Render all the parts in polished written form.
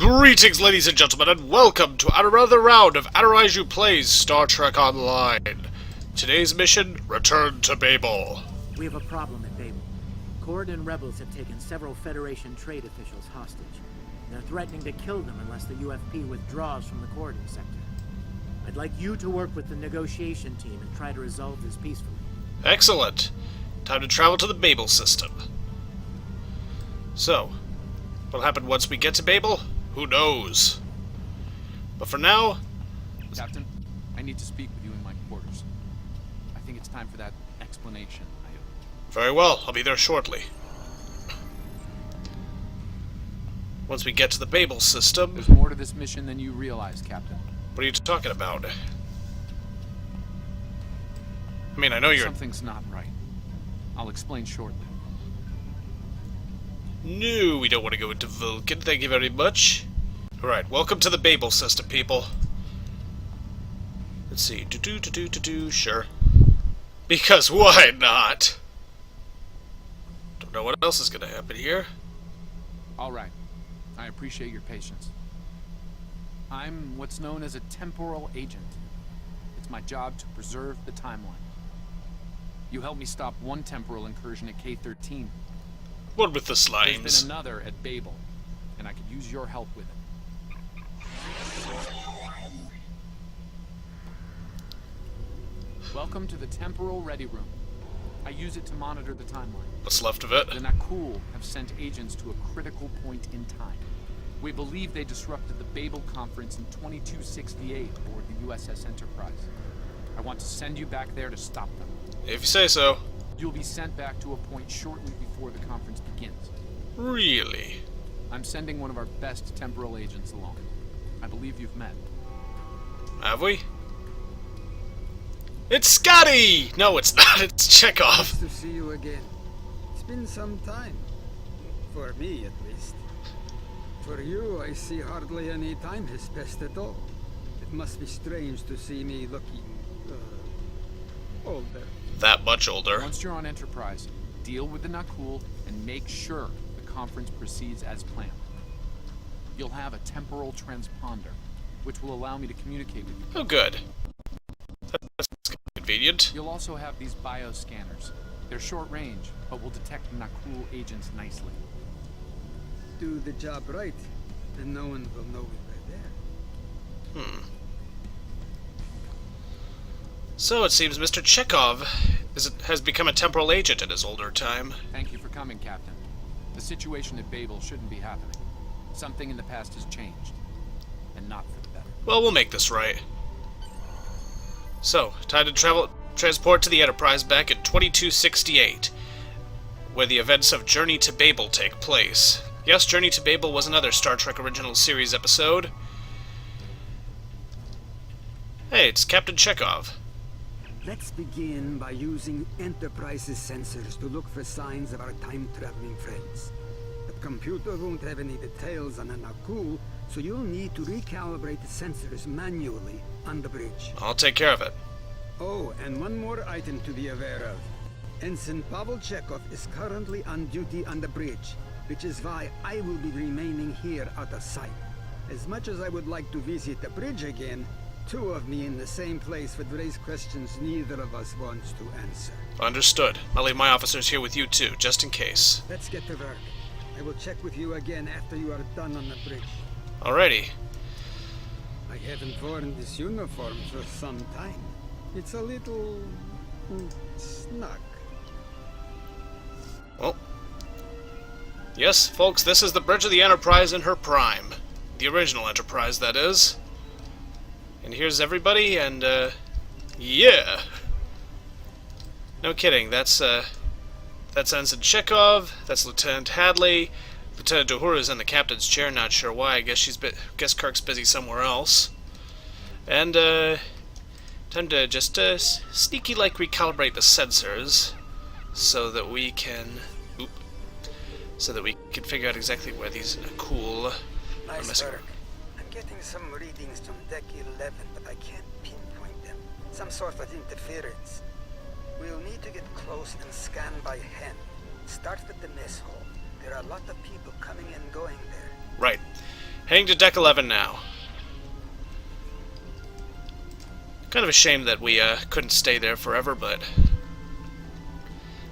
Greetings, ladies and gentlemen, and welcome to another round of Adiraiju Plays Star Trek Online. Today's mission, return to Babel. We have a problem at Babel. Cord and rebels have taken several Federation trade officials hostage. They're threatening to kill them unless the UFP withdraws from the Corden sector. I'd like you to work with the negotiation team and try to resolve this peacefully. Excellent. Time to travel to the Babel system. So, what'll happen once we get to Babel? Who knows? But for now... Captain, I need to speak with you in my quarters. I think it's time for that explanation. Very well, I'll be there shortly. Once we get to the Babel system... There's more to this mission than you realize, Captain. What are you talking about? I mean, I know you're... Something's not right. I'll explain shortly. No, we don't want to go into Vulcan, thank you very much. Alright, welcome to the Babel system, people. Let's see, sure. Because why not? Don't know what else is gonna happen here. Alright, I appreciate your patience. I'm what's known as a temporal agent. It's my job to preserve the timeline. You helped me stop one temporal incursion at K-13. What with the slimes? There's been another at Babel, and I could use your help with it. Welcome to the Temporal Ready Room. I use it to monitor the timeline. What's left of it? The Nakul have sent agents to a critical point in time. We believe they disrupted the Babel conference in 2268 aboard the USS Enterprise. I want to send you back there to stop them. If you say so. You'll be sent back to a point shortly before the conference begins. Really? I'm sending one of our best temporal agents along. I believe you've met. Have we? It's Scotty! No, it's not. It's Chekhov. Nice to see you again. It's been some time. For me, at least. For you, I see hardly any time has passed at all. It must be strange to see me looking... older. That much older. Once you're on Enterprise, deal with the Nakul and make sure the conference proceeds as planned. You'll have a temporal transponder, which will allow me to communicate with you. Oh, good. That's convenient. You'll also have these bioscanners. They're short range, but will detect Nakul agents nicely. Do the job right, and no one will know we were there. So it seems Mr. Chekhov has become a temporal agent in his older time. Thank you for coming, Captain. The situation at Babel shouldn't be happening. Something in the past has changed, and not for the better. Well, we'll make this right. So, time to transport to the Enterprise back in 2268, where the events of Journey to Babel take place. Yes, Journey to Babel was another Star Trek Original Series episode. Hey, it's Captain Chekhov. Let's begin by using Enterprise's sensors to look for signs of our time-traveling friends. The computer won't have any details on the Nakul, so you'll need to recalibrate the sensors manually on the bridge. I'll take care of it. Oh, and one more item to be aware of. Ensign Pavel Chekhov is currently on duty on the bridge, which is why I will be remaining here out of sight. As much as I would like to visit the bridge again, two of me in the same place would raise questions neither of us wants to answer. Understood. I'll leave my officers here with you too, just in case. Let's get to work. I will check with you again after you are done on the bridge. Alrighty. I haven't worn this uniform for some time. It's a little... snug. Well. Yes, folks, this is the bridge of the Enterprise in her prime. The original Enterprise, that is. And here's everybody, and, yeah! No kidding, that's Ensign Chekhov, that's Lieutenant Hadley, Lieutenant Uhura's in the captain's chair, not sure why, I guess guess Kirk's busy somewhere else. And, time to just, sneaky-like recalibrate the sensors, so that we can, figure out exactly where these Nakul are missing. I'm getting some readings from Deck 11, but I can't pinpoint them. Some sort of interference. We'll need to get close and scan by hand. Start with the mess hall. There are a lot of people coming and going there. Right. Heading to deck 11 now. Kind of a shame that we couldn't stay there forever, but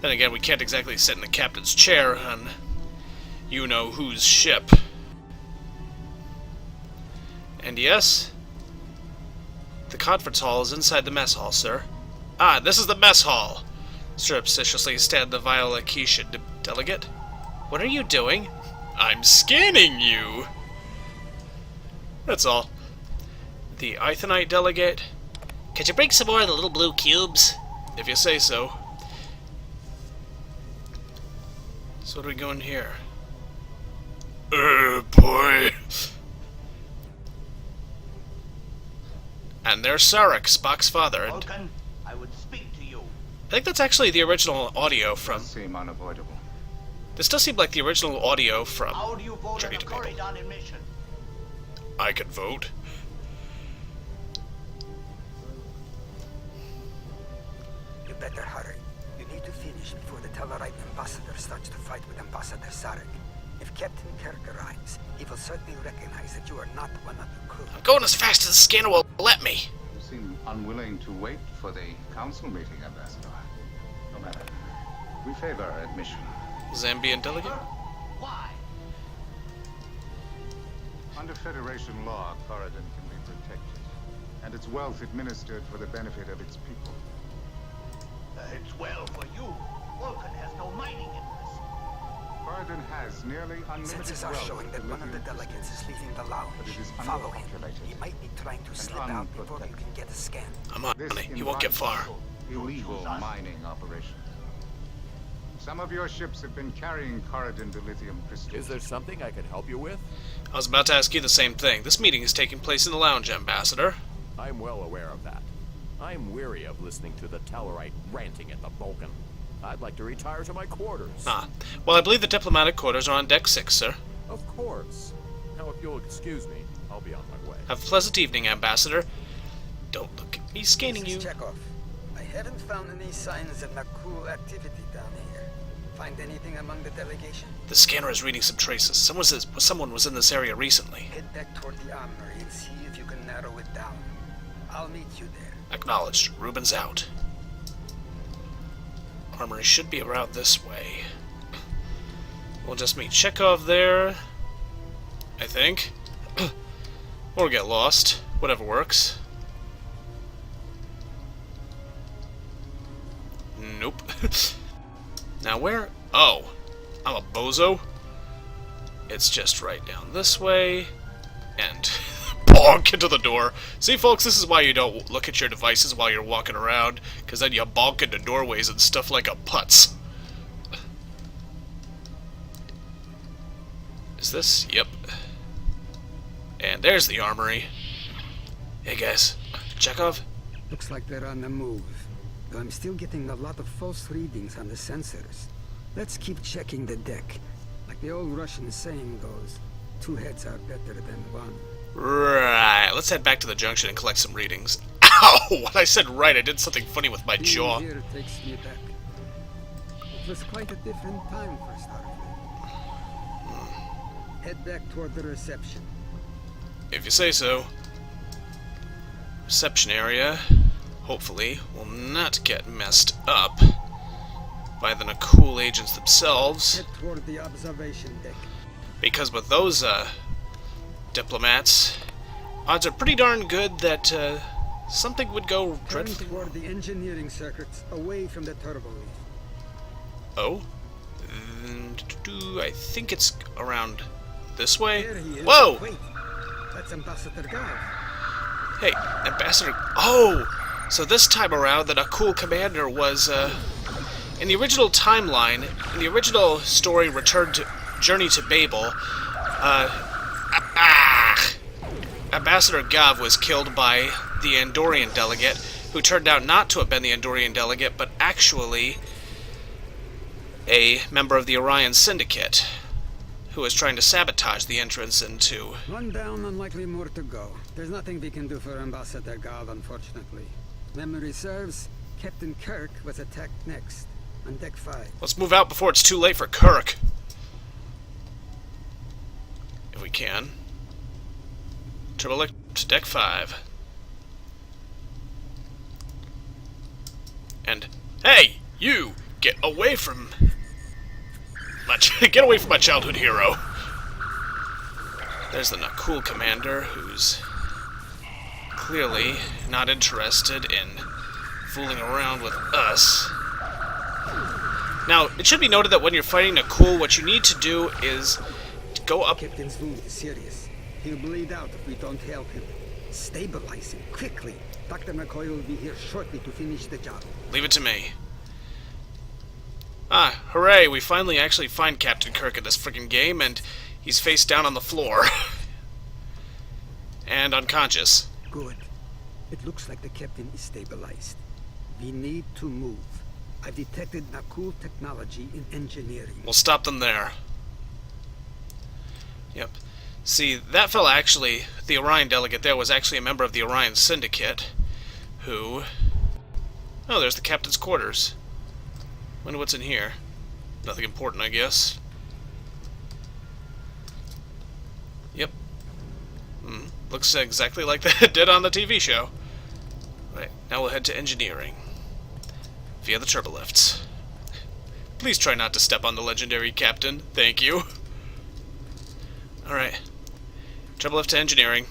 then again, we can't exactly sit in the captain's chair on you-know-whose ship. And yes, the conference hall is inside the mess hall, sir. Ah, this is the mess hall! Surreptitiously stabbed the Viola Keisha delegate. What are you doing? I'm scanning you! That's all. The Ithanite delegate. Could you bring some more of the little blue cubes? If you say so. So what are we going here? Boy. And there's Sarek, Spock's father. And Vulcan, I would speak to you. I think that's actually the original audio from... Does seem unavoidable. This does seem like the original audio from How do you vote on Journey the to Babel. Corridon mission? I can vote. You better hurry. You need to finish before the Tellarite ambassador starts to fight with Ambassador Sarek. If Captain Kirk arrives, he will certainly recognize that you are not one of the crew. I'm going as fast as the scanner will let me. You seem unwilling to wait for the council meeting, Ambassador. No matter. We favor admission. Zambian delegate? Why? Under Federation law, Corridon can be protected, and its wealth administered for the benefit of its people. It's well for you. Vulcan has no mining interest. Corridon has nearly unlimited Census are wealth showing that one of the lithium delegates is leaving the lounge. But it is Follow him. underpopulated He might be trying to slip out before you can get a scan. I'm on This it. You won't get far. illegal mining operation. Some of your ships have been carrying Corridon to lithium crystals. Is there something I can help you with? I was about to ask you the same thing. This meeting is taking place in the lounge, Ambassador. I'm well aware of that. I'm weary of listening to the Tellarite ranting at the Vulcan. I'd like to retire to my quarters. Ah. Well, I believe the diplomatic quarters are on deck 6, sir. Of course. Now, if you'll excuse me, I'll be on my way. Have a pleasant evening, Ambassador. Don't look at me scanning you. Chekhov. I haven't found any signs of Nakul activity down here. Find anything among the delegation? The scanner is reading some traces. Someone was in this area recently. Head back toward the armory and see if you can narrow it down. I'll meet you there. Acknowledged. Ruben's out. Armory should be around this way. We'll just meet Chekhov there, I think. Or get lost. Whatever works. Nope. Now where? Oh. I'm a bozo. It's just right down this way. And bonk into the door. See, folks, this is why you don't look at your devices while you're walking around, because then you bonk into doorways and stuff like a putz. Is this? Yep. And there's the armory. Hey, guys. Chekhov? Looks like they're on the move. Though I'm still getting a lot of false readings on the sensors. Let's keep checking the deck. Like the old Russian saying goes, 2 heads are better than 1. Right. Let's head back to the junction and collect some readings. Ow! When I said right, I did something funny with my jaw. Being here takes me back. It was quite a different time for Starfleet. Head back toward the reception. If you say so. Reception area, hopefully, will not get messed up by the Nakul agents themselves. Head toward the observation deck. Because with those, diplomats, odds are pretty darn good that, something would go Turn dreadfully toward wrong. the engineering circuits, away from the turbo leaf. Oh? I think it's around this way. There he is. Whoa! Wait, that's Ambassador Gav. Hey, Ambassador... Oh! So this time around, the Nakul commander was, in the original timeline, in the original story, Journey to Babel, Ambassador Gav was killed by the Andorian delegate, who turned out not to have been the Andorian delegate, but actually a member of the Orion Syndicate, who was trying to sabotage the entrance into... One down, unlikely more to go. There's nothing we can do for Ambassador Gav, unfortunately. Memory serves, Captain Kirk was attacked next, on Deck 5. Let's move out before it's too late for Kirk. If we can. Turbolift to deck 5. And hey, you get away from my get away from my childhood hero. There's the not cool commander who's clearly not interested in fooling around with us. Now, it should be noted that when you're fighting Nakul, what you need to do is to go up. Captain's wound is serious. He'll bleed out if we don't help him. Stabilize him quickly. Dr. McCoy will be here shortly to finish the job. Leave it to me. Ah, hooray, we finally actually find Captain Kirk in this friggin' game, and he's face down on the floor. And unconscious. Good. It looks like the captain is stabilized. We need to move. I've detected Nakul technology in engineering. We'll stop them there. Yep. See, that fella actually, the Orion delegate there, was actually a member of the Orion Syndicate, who... Oh, there's the captain's quarters. Wonder what's in here. Nothing important, I guess. Yep. Looks exactly like that it did on the TV show. Right, now we'll head to engineering. Via the turbolifts. Please try not to step on the legendary captain. Thank you. Alright. Turbolift to engineering.